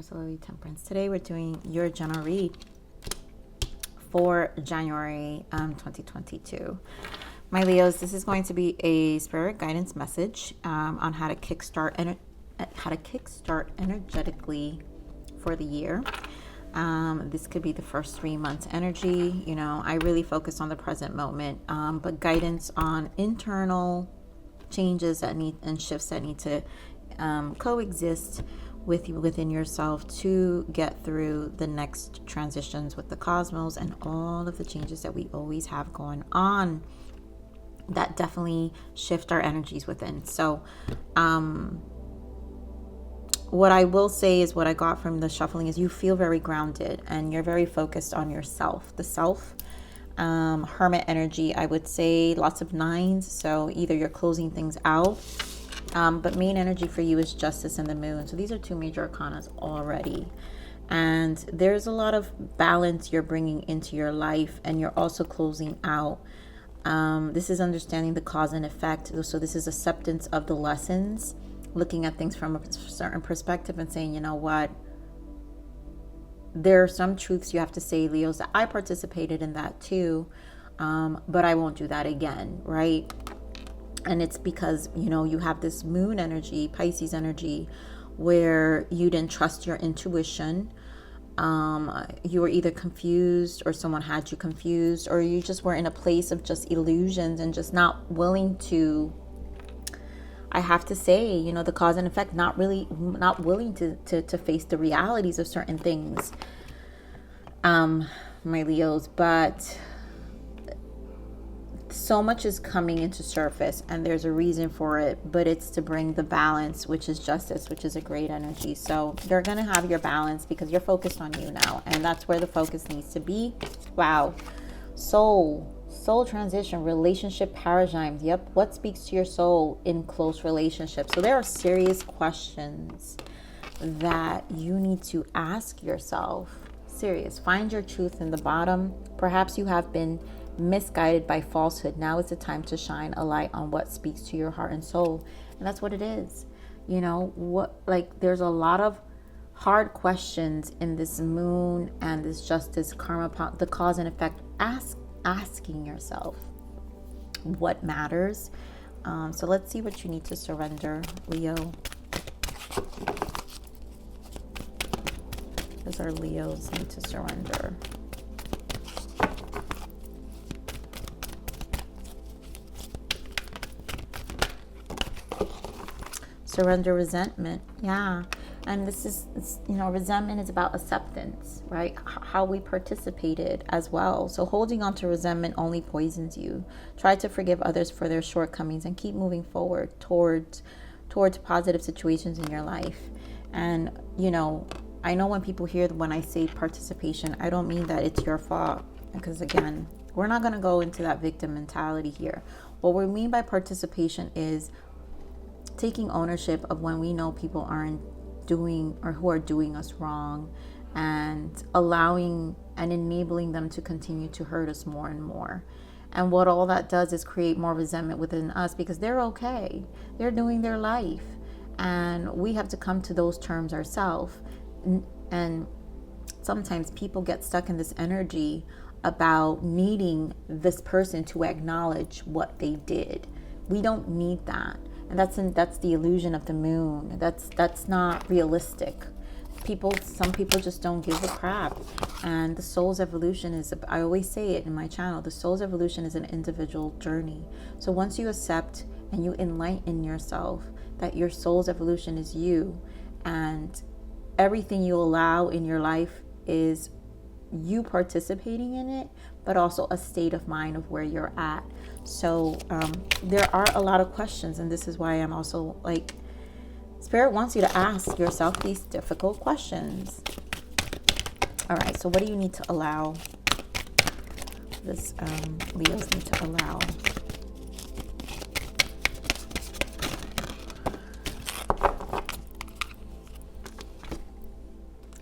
Absolutely Temperance. Today we're doing your general read for January 2022. My Leos, this is going to be a spirit guidance message on how to kickstart energetically for the year. This could be the first 3 months energy. You know, I really focus on the present moment, but guidance on internal changes that need and shifts that need to coexist within yourself to get through the next transitions with the cosmos and all of the changes that we always have going on that definitely shift our energies within. So what I will say is what I got from the shuffling is you feel very grounded and you're very focused on yourself, the self. Hermit energy, I would say lots of 9s. So either you're closing things out, but main energy for you is Justice and the Moon. So these are 2 major arcanas already. And there's a lot of balance you're bringing into your life, and you're also closing out. This is understanding the cause and effect. So this is acceptance of the lessons, looking at things from a certain perspective and saying, you know what? There are some truths you have to say, Leos, that I participated in that too, but I won't do that again, right? And it's because, you know, you have this moon energy, Pisces energy, where you didn't trust your intuition. You were either confused or someone had you confused, or you just were in a place of just illusions and just not willing to, I have to say, you know, the cause and effect, not willing to face the realities of certain things, my Leos. But so much is coming into surface and there's a reason for it, but it's to bring the balance, which is justice, which is a great energy. So you're going to have your balance because you're focused on you now, and that's where the focus needs to be. Wow. Soul transition, relationship paradigms. Yep. What speaks to your soul in close relationships? So there are serious questions that you need to ask yourself. Serious. Find your truth in the bottom. Perhaps you have been misguided by falsehood. Now is the time to shine a light on what speaks to your heart and soul. And that's what it is. You know, there's a lot of hard questions in this moon and this justice karma, the cause and effect. Asking yourself what matters. So let's see what you need to surrender, Leo. Those are Leos need to surrender. Surrender resentment. Yeah. And this is, you know, resentment is about acceptance, right? How we participated as well. So holding on to resentment only poisons you. Try to forgive others for their shortcomings and keep moving forward towards positive situations in your life. And, you know, I know when I say participation, I don't mean that it's your fault. Because again, we're not going to go into that victim mentality here. What we mean by participation is taking ownership of when we know people aren't doing or who are doing us wrong, and allowing and enabling them to continue to hurt us more and more. And what all that does is create more resentment within us, because they're okay, they're doing their life, and we have to come to those terms ourselves. And sometimes people get stuck in this energy about needing this person to acknowledge what they did. We don't need that. And that's the illusion of the moon. That's not realistic. Some people just don't give a crap. And the soul's evolution is, I always say it in my channel, the soul's evolution is an individual journey. So once you accept and you enlighten yourself that your soul's evolution is you, and everything you allow in your life is you participating in it, but also a state of mind of where you're at. So there are a lot of questions, and this is why I'm also like, Spirit wants you to ask yourself these difficult questions. All right, so what do you need to allow? This Leos need to allow.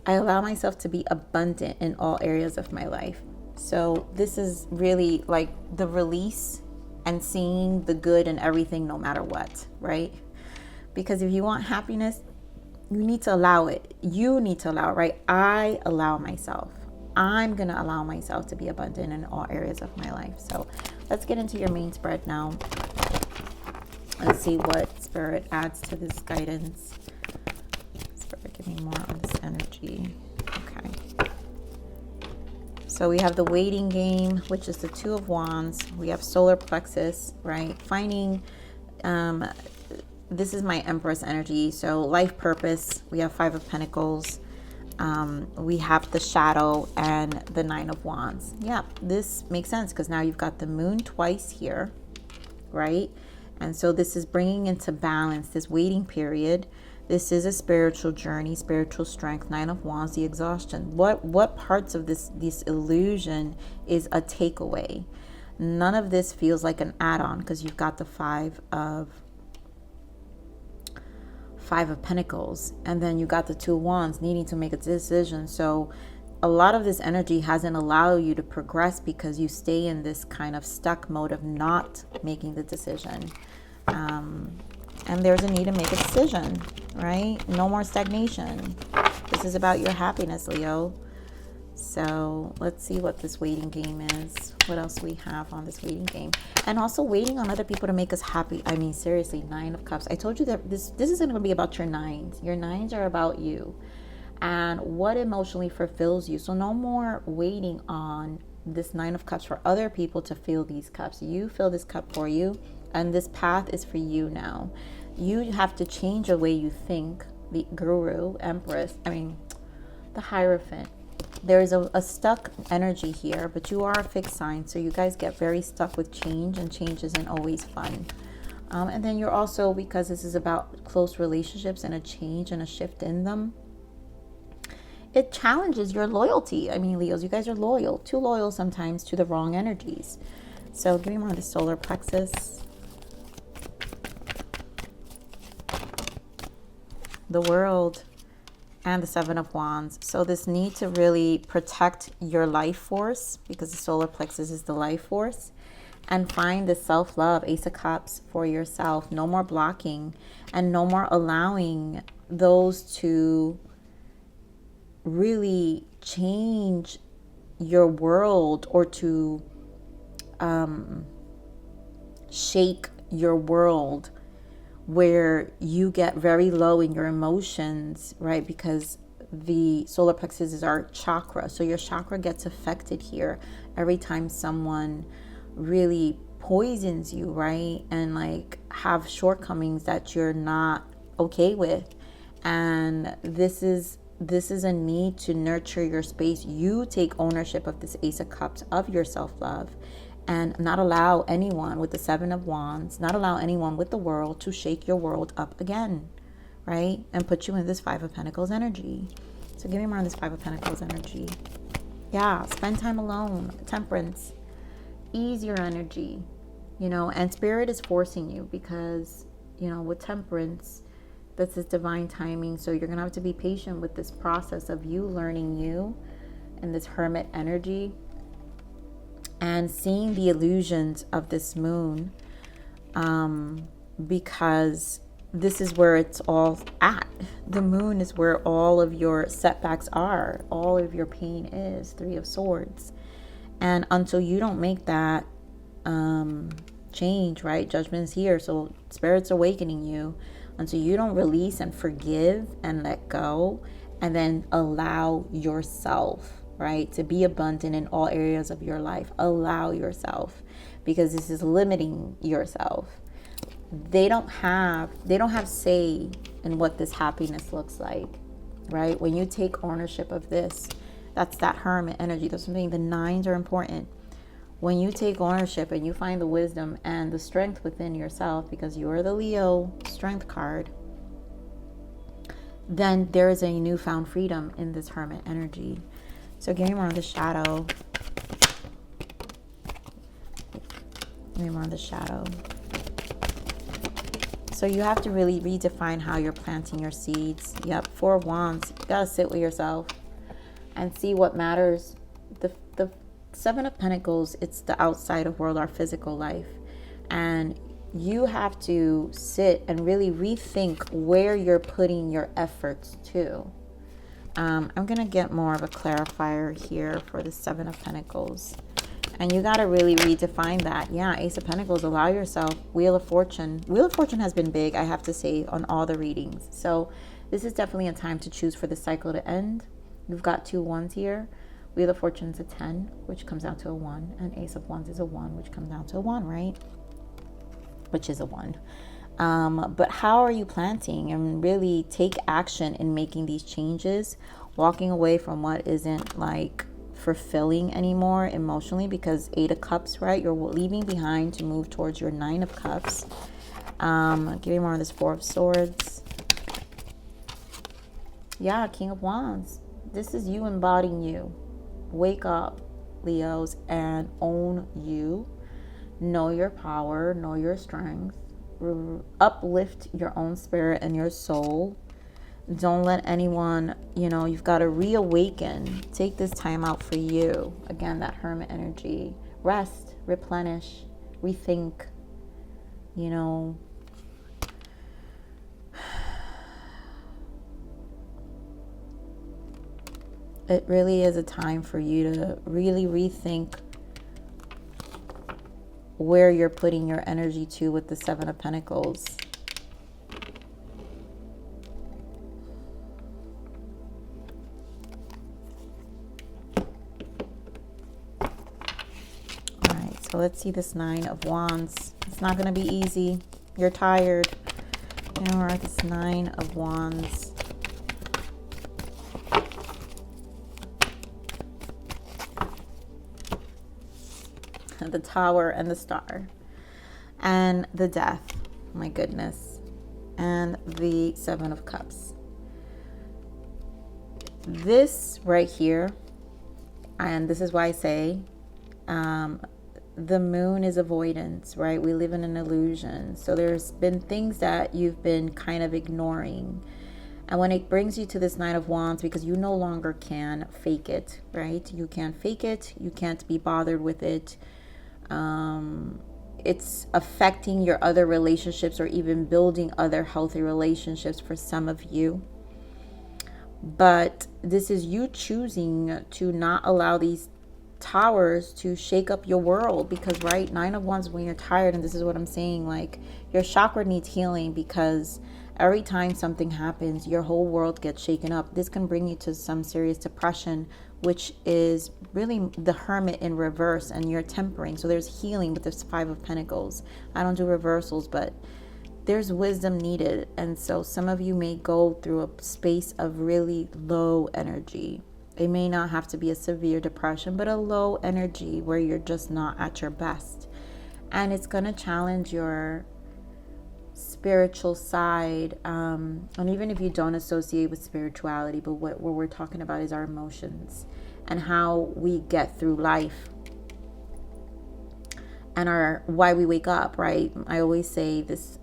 I allow myself to be abundant in all areas of my life. So this is really like the release and seeing the good in everything, no matter what, right? Because if you want happiness you need to allow it. You need to allow it, right? I allow myself. I'm going to allow myself to be abundant in all areas of my life. So let's get into your main spread now. Let's see what Spirit adds to this guidance. Spirit, give me more on this energy. Okay. So we have the waiting game, which is the Two of Wands. We have solar plexus, right? Finding, this is my Empress energy. So life purpose, we have Five of Pentacles. We have the Shadow and the Nine of Wands. Yeah, this makes sense because now you've got the moon twice here, right? And so this is bringing into balance this waiting period. This is a spiritual journey, spiritual strength, Nine of Wands, the exhaustion. What parts of this illusion is a takeaway? None of this feels like an add-on because you've got the Five of Pentacles, and then you got the Two of Wands needing to make a decision. So a lot of this energy hasn't allowed you to progress because you stay in this kind of stuck mode of not making the decision. And there's a need to make a decision, right? No more stagnation. This is about your happiness, Leo. So let's see what this waiting game is. What else we have on this waiting game? And also waiting on other people to make us happy. I mean, seriously, Nine of Cups. I told you that this isn't going to be about your nines. Your nines are about you and what emotionally fulfills you. So no more waiting on this Nine of Cups for other people to fill these cups. You fill this cup for you, and this path is for you now. You have to change the way you think. The Guru, Empress, the Hierophant. There's a stuck energy here, but you are a fixed sign, so you guys get very stuck with change, and change isn't always fun. And then you're also, because this is about close relationships and a change and a shift in them, it challenges your loyalty. I mean, Leos, you guys are loyal, too loyal sometimes to the wrong energies. So give me more of the solar plexus. The World and the Seven of Wands. So this need to really protect your life force, because the solar plexus is the life force, and find the self-love, Ace of Cups, for yourself. No more blocking and no more allowing those to really change your world or to shake your world, where you get very low in your emotions, right? Because the solar plexus is our chakra. So your chakra gets affected here every time someone really poisons you, right? And like have shortcomings that you're not okay with. And this is a need to nurture your space. You take ownership of this Ace of Cups, of your self-love, and not allow anyone with the Seven of Wands, not allow anyone with the World to shake your world up again, right? And put you in this Five of Pentacles energy. So give me more on this Five of Pentacles energy. Yeah, spend time alone. Temperance. Ease your energy, and Spirit is forcing you because, with Temperance, this is divine timing. So you're going to have to be patient with this process of you learning you and this Hermit energy, and seeing the illusions of this moon, because this is where it's all at. The moon is where all of your setbacks are, all of your pain is. Three of Swords. And until you don't make that change, right? Judgment is here. So Spirit's awakening you. Until you don't release and forgive and let go, and then allow yourself, right, to be abundant in all areas of your life. Allow yourself, because this is limiting yourself. They don't have say in what this happiness looks like, right? When you take ownership of this, that's that Hermit energy. That's something. The nines are important. When you take ownership and you find the wisdom and the strength within yourself, because you're the Leo strength card, then there is a newfound freedom in this Hermit energy. So give me more on the Shadow. Give me more on the Shadow. So you have to really redefine how you're planting your seeds. Yep, Four of Wands. You gotta sit with yourself and see what matters. The Seven of Pentacles, it's the outside of world, our physical life. And you have to sit and really rethink where you're putting your efforts to. I'm going to get more of a clarifier here for the Seven of Pentacles. And you got to really redefine that. Yeah, Ace of Pentacles, allow yourself. Wheel of Fortune. Wheel of Fortune has been big, I have to say, on all the readings. So this is definitely a time to choose for the cycle to end. You've got 2 ones here. Wheel of Fortune is a 10, which comes out to a 1. And Ace of Wands is a 1, which comes out to a 1, right? Which is a 1. But how are you planting and really take action in making these changes, walking away from what isn't like fulfilling anymore emotionally, because 8 of Cups, right? You're leaving behind to move towards your 9 of Cups. Give me more of this 4 of Swords. Yeah, King of Wands. This is you embodying you. Wake up, Leos, and own you. Know your power, know your strength. Uplift your own spirit and your soul. Don't let anyone, you've got to reawaken. Take this time out for you. Again, that Hermit energy. Rest, replenish, rethink. It really is a time for you to really rethink where you're putting your energy to with the 7 of Pentacles. All right, so let's see this 9 of Wands. It's not going to be easy. You're tired. We're at this 9 of Wands. The Tower and the Star and the Death, my goodness, and the 7 of Cups. This right here, and this is why I say the moon is avoidance, right? We live in an illusion. So there's been things that you've been kind of ignoring. And when it brings you to this 9 of Wands, because you no longer can fake it, right? You can't fake it. You can't be bothered with it. It's affecting your other relationships or even building other healthy relationships for some of you. But this is you choosing to not allow these towers to shake up your world, because right, 9 of Wands, when you're tired, and this is what I'm saying, like your chakra needs healing, because every time something happens, your whole world gets shaken up. This can bring you to some serious depression, which is really the Hermit in reverse, and you're tempering. So there's healing with this 5 of Pentacles. I don't do reversals, but there's wisdom needed. And so some of you may go through a space of really low energy. It may not have to be a severe depression, but a low energy where you're just not at your best. And it's going to challenge your spiritual side, and even if you don't associate with spirituality, but what we're talking about is our emotions and how we get through life and why we wake up, right? I always say this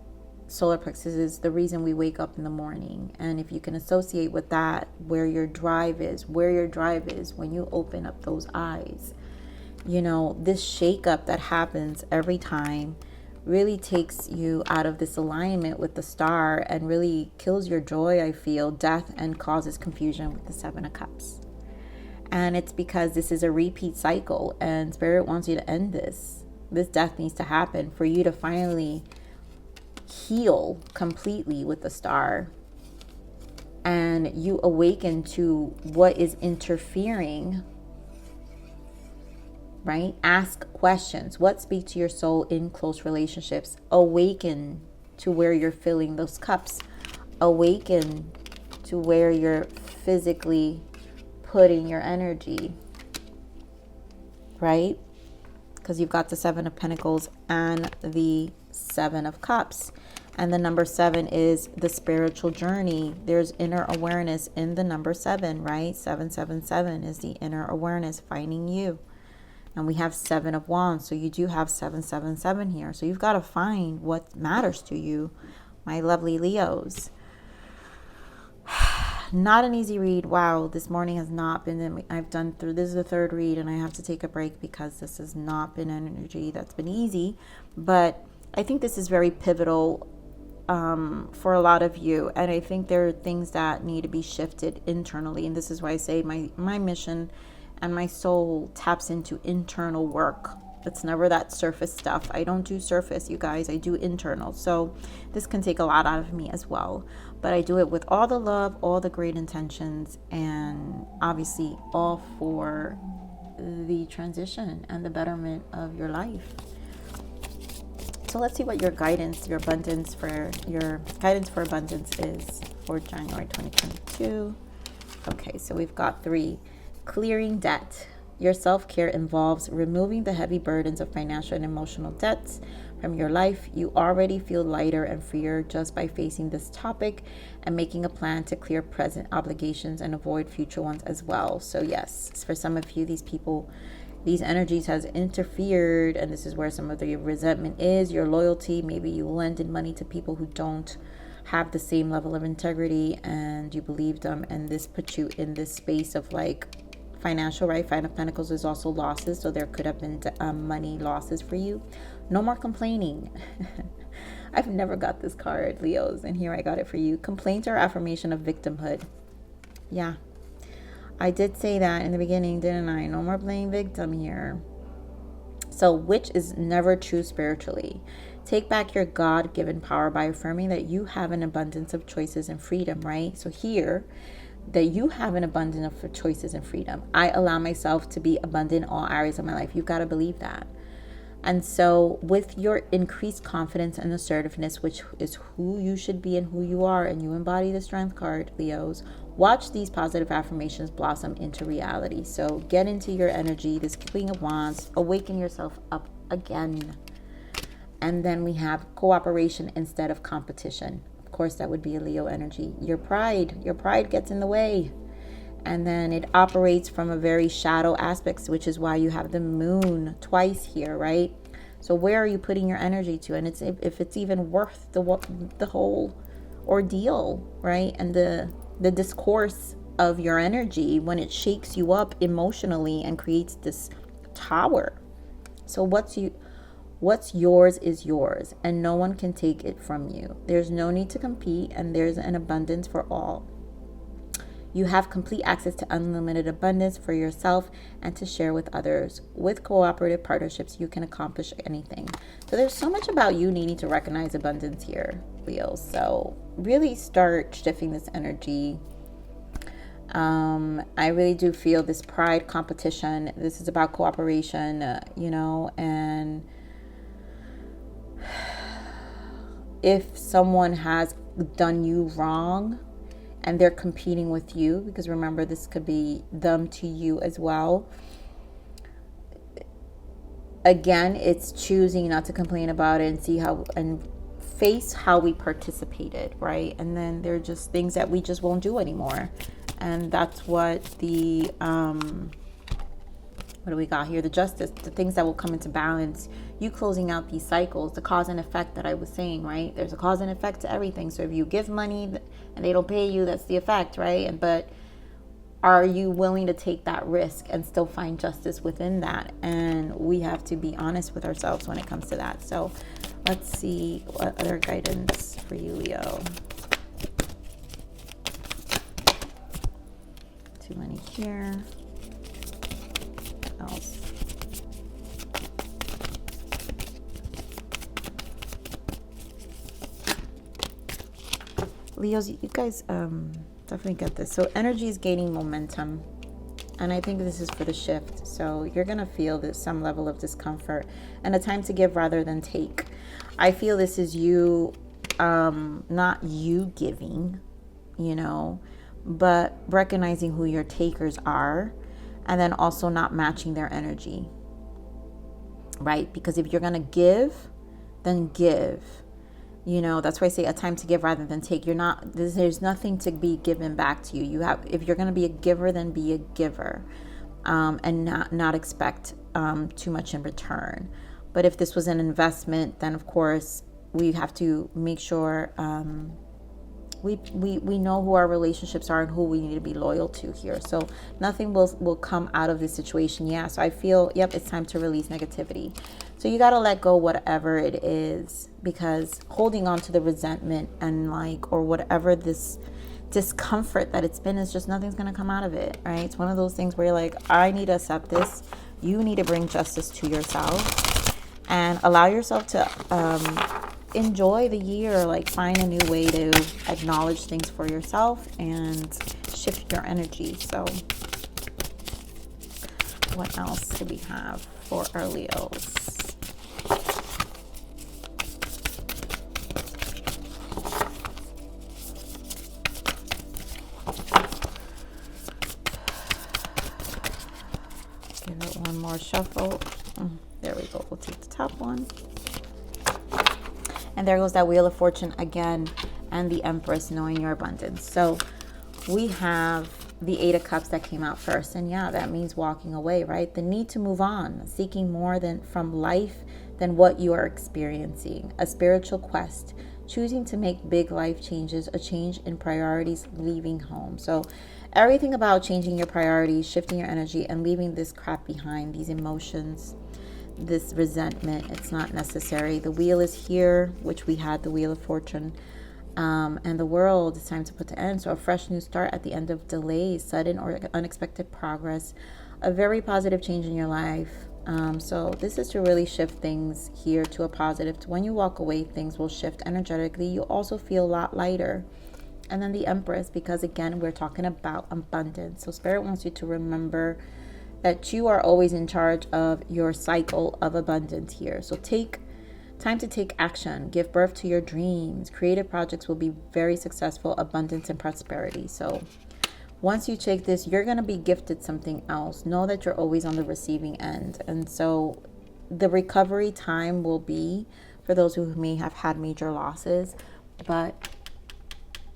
solar plexus is the reason we wake up in the morning. And if you can associate with that, where your drive is when you open up those eyes, this shakeup that happens every time really takes you out of this alignment with the star and really kills your joy, I feel, death, and causes confusion with the 7 of Cups. And it's because this is a repeat cycle, and Spirit wants you to end this. This death needs to happen for you to finally heal completely with the star, and you awaken to what is interfering, right? Ask questions. What speaks to your soul in close relationships? Awaken to where you're filling those cups. Awaken to where you're physically putting your energy, right? Because you've got the 7 of Pentacles and the 7 of Cups. And the number 7 is the spiritual journey. There's inner awareness in the number 7, right? 777 is the inner awareness, finding you. And we have 7 of Wands. So you do have 777 here. So you've got to find what matters to you, my lovely Leos. Not an easy read. Wow, this morning has not been, this is the 3rd read, and I have to take a break because this has not been an energy that's been easy. But I think this is very pivotal for a lot of you, and I think there are things that need to be shifted internally, and this is why I say my mission and my soul taps into internal work. It's never that surface stuff. I don't do surface, you guys. I do internal. So this can take a lot out of me as well, but I do it with all the love, all the great intentions, and obviously all for the transition and the betterment of your life. So let's see what your guidance, your guidance for abundance is for January 2022. Okay, so we've got 3. Clearing debt. Your self-care involves removing the heavy burdens of financial and emotional debts from your life. You already feel lighter and freer just by facing this topic and making a plan to clear present obligations and avoid future ones as well. So yes, for some of you, these energies has interfered, and this is where some of the resentment is. Your loyalty, maybe you lended money to people who don't have the same level of integrity and you believed them, and this puts you in this space of like financial, right? Five of Pentacles is also losses, so there could have been money losses for you. No more complaining. I've never got this card, Leos, and here I got it for you. Complaints are affirmation of victimhood. Yeah, I did say that in the beginning, didn't I? No more playing victim here. So, which is never true spiritually. Take back your God-given power by affirming that you have an abundance of choices and freedom, right? So here, that you have an abundance of choices and freedom. I allow myself to be abundant in all areas of my life. You've got to believe that. And so with your increased confidence and assertiveness, which is who you should be and who you are, and you embody the Strength card, Leos, watch these positive affirmations blossom into reality. So get into your energy, this Queen of Wands, awaken yourself up again. And then we have cooperation instead of competition. Of course, that would be a Leo energy. Your pride gets in the way. And then it operates from a very shadow aspect, which is why you have the moon twice here, right? So where are you putting your energy to? And it's if it's even worth the whole ordeal, right? And the discourse of your energy when it shakes you up emotionally and creates this tower. So what's yours is yours, and no one can take it from you. There's no need to compete, and there's an abundance for all. You have complete access to unlimited abundance for yourself and to share with others. With cooperative partnerships, you can accomplish anything. So there's so much about you needing to recognize abundance here, Leo. So really start shifting this energy. I really do feel this pride competition. This is about cooperation, and if someone has done you wrong, and they're competing with you, because remember, this could be them to you as well. Again, it's choosing not to complain about it and face how we participated, right? And then there are just things that we just won't do anymore. And that's what the, what do we got here? The justice, the things that will come into balance, you closing out these cycles, the cause and effect that I was saying, right? There's a cause and effect to everything. So if you give money and they don't pay you, that's the effect, right? But are you willing to take that risk and still find justice within that? And we have to be honest with ourselves when it comes to that. So let's see what other guidance for you, Leo. Too many here. What else? Leos, you guys definitely get this. So energy is gaining momentum, and I think this is for the shift. So you're gonna feel some level of discomfort and a time to give rather than take. I feel this is you, not you giving, but recognizing who your takers are, and then also not matching their energy, right? Because if you're gonna give, then give. That's why I say a time to give rather than take. There's nothing to be given back to you. If you're going to be a giver, then be a giver, and not expect too much in return. But if this was an investment, then of course we have to make sure We know who our relationships are and who we need to be loyal to here. So nothing will come out of this situation. Yeah, so I feel, yep, it's time to release negativity. So you got to let go whatever it is, because holding on to the resentment and like, or whatever this discomfort that it's been, is just, nothing's going to come out of it, right? It's one of those things where you're like, I need to accept this. You need to bring justice to yourself and allow yourself to enjoy the year. Like, find a new way to acknowledge things for yourself and shift your energy. So what else do we have for our Leos? Give it one more shuffle. There we go. We'll take the top one. And there goes that Wheel of Fortune again, and the Empress, knowing your abundance. So we have the Eight of Cups that came out first. And yeah, that means walking away, right? The need to move on, seeking more from life than what you are experiencing. A spiritual quest, choosing to make big life changes, a change in priorities, leaving home. So everything about changing your priorities, shifting your energy, and leaving this crap behind, these emotions, this resentment, it's not necessary. The wheel is here, which we had the Wheel of Fortune, and the World. It's time to put an end. So a fresh new start at the end of delays, sudden or unexpected progress, a very positive change in your life. So this is to really shift things here to a positive. When you walk away, things will shift energetically. You also feel a lot lighter. And then the Empress, because again, we're talking about abundance. So Spirit wants you to remember that you are always in charge of your cycle of abundance here. So take time to take action, give birth to your dreams. Creative projects will be very successful, abundance and prosperity. So once you take this, you're going to be gifted something else. Know that you're always on the receiving end. And so the recovery time will be for those who may have had major losses, but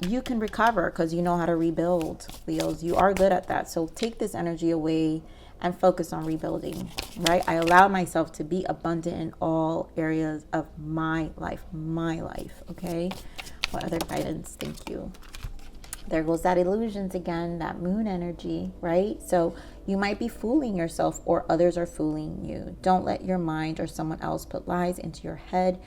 you can recover because you know how to rebuild, Leos. You are good at that. So take this energy away and focus on rebuilding, right? I allow myself to be abundant in all areas of my life, okay? What other guidance? Thank you. There goes that illusions again, that moon energy, right? So you might be fooling yourself or others are fooling you. Don't let your mind or someone else put lies into your head.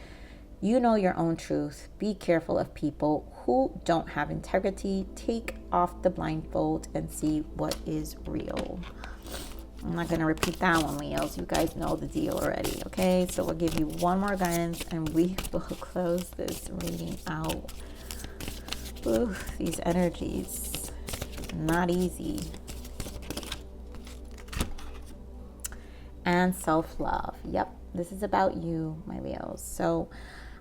You know your own truth. Be careful of people who don't have integrity. Take off the blindfold and see what is real. I'm not going to repeat that one, Leos. You guys know the deal already, okay? So we'll give you one more guidance and we will close this reading out. Ooh, these energies, not easy. And self-love. Yep, this is about you, my Leos. So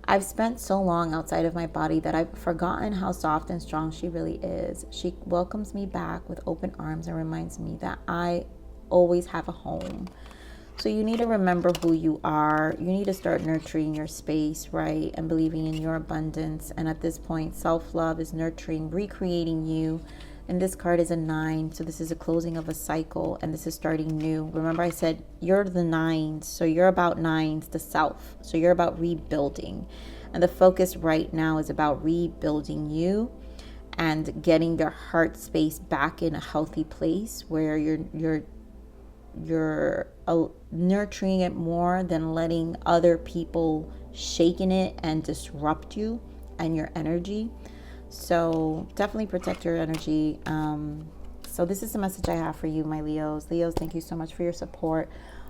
I've spent so long outside of my body that I've forgotten how soft and strong she really is. She welcomes me back with open arms and reminds me that I always have a home. So you need to remember who you are. You need to start nurturing your space, right? And believing in your abundance. And at this point, self-love is nurturing, recreating you. And this card is a 9. So this is a closing of a cycle. And this is starting new. Remember I said you're the 9s. So you're about 9s, the self. So you're about rebuilding. And the focus right now is about rebuilding you and getting your heart space back in a healthy place where you're nurturing it more than letting other people shaking it and disrupt you and your energy. So definitely protect your energy. So this is the message I have for you, my Leos. Leos, thank you so much for your support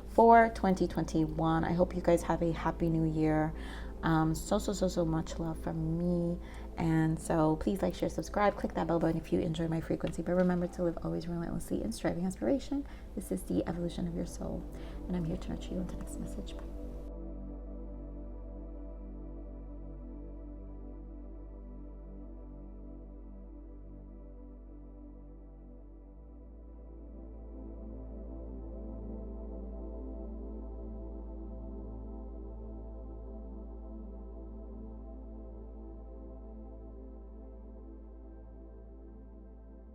for 2021. I hope you guys have a happy new year. So much love from me. And so please like, share, subscribe, click that bell button if you enjoy my frequency. But remember to live always relentlessly in striving aspiration. This is the evolution of your soul. And I'm here to nurture you into the next message. Bye.